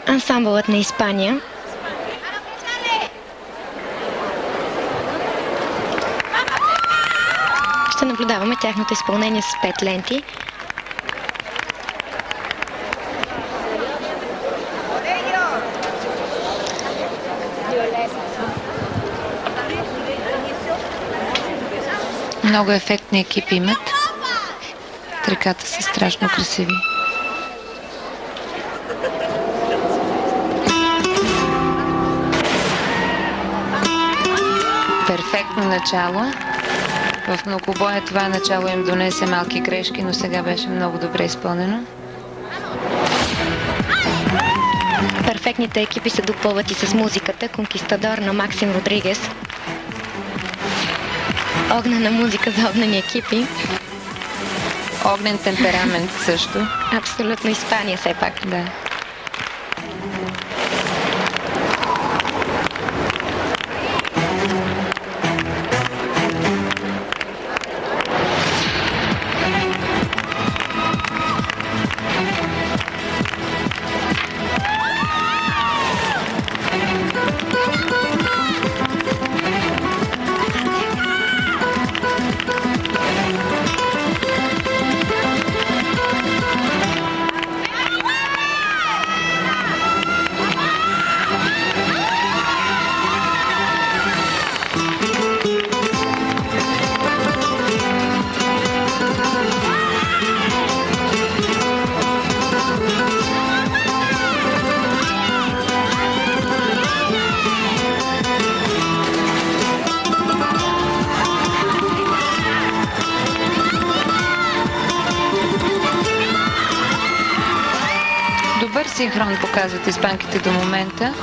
ансамбълът на Испания. Ще наблюдаваме тяхното изпълнение с 5 ленти. Много ефектни екипи имат. Триката са страшно красиви. Перфектно начало. В многобоя това начало им донесе малки грешки, но сега беше много добре изпълнено. Перфектните екипи се допълват и с музиката. Конкистадор на Максим Родригес. Огнена музика за огнени екипи. Огнен темперамент също. Абсолютно Испания все пак. Да. Добър синхрон показват испанките до момента.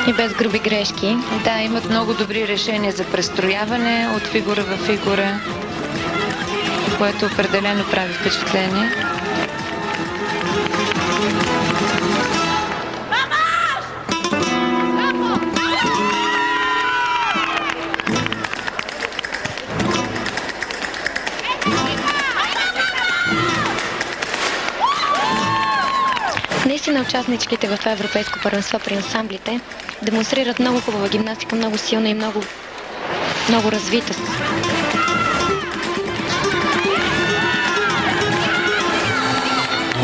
И без груби грешки. Да, имат много добри решения за престрояване от фигура в фигура, което определено прави впечатление. Наистина участничките в Европейско първенство при ансамблите демонстрират много хубава гимнастика, много силна и много развита.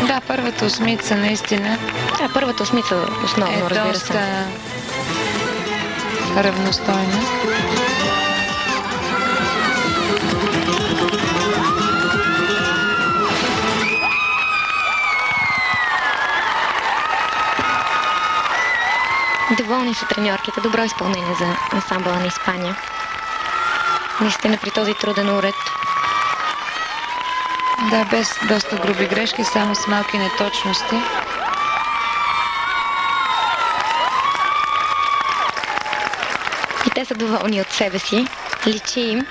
Да, първата осмица наистина. Да, първата осмица основно, разбира се. Доста равностойна. Доволни са треньорките. Добро изпълнение за ансамбъла на Испания. Наистина при този труден уред. Да, без доста груби грешки, само с малки неточности. И те са доволни от себе си. Личи им.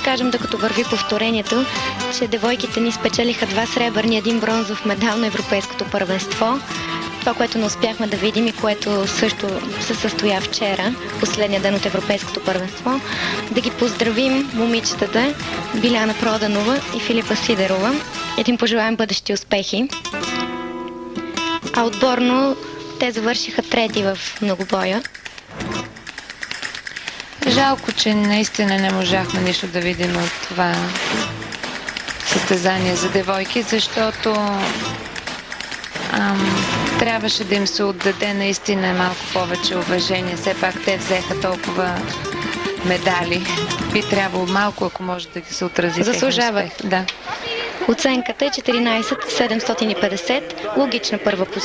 Кажем, докато върви повторението, че девойките ни спечелиха 2 сребърни, 1 бронзов медал на Европейското първенство. Това, което не успяхме да видим и което също се състоя вчера, последния ден от Европейското първенство. Да ги поздравим момичетата Биляна Проданова и Филипа Сидерова и да им пожелаем бъдещи успехи. А отборно те завършиха 3-ти в многобоя. Жалко, че наистина не можахме нищо да видим от това състезание за девойки, защото трябваше да им се отдаде наистина малко повече уважение. Все пак те взеха толкова медали. Би трябвало малко, ако може да ги се отрази. Заслужават. Да. Оценката е 14,750. Логична първа позиция.